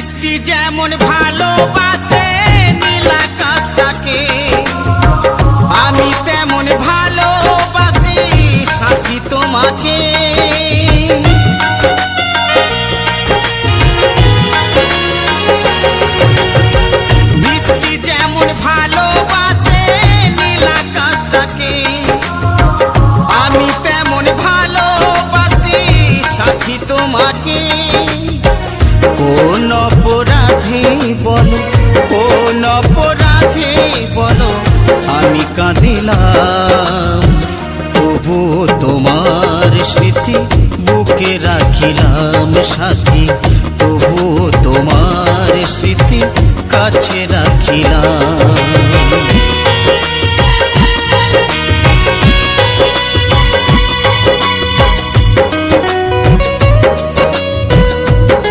বৃষ্টি যেমন ভালোবাসে নীল আকাশটাকে, আমি তেমন ভালোবাসি সাথী তোমাকে। বৃষ্টি যেমন ভালোবাসে নীল আকাশটাকে, আমি তেমন ভালোবাসি সাথী তোমাকে। কোন অপরাধী বলো, কোন অপরাধী বলো, আমি কাঁদিলাম তবু তোমার স্মৃতি বুকে রাখিলাম সাথী, তবু তোমার স্মৃতি কাছে রাখিলাম।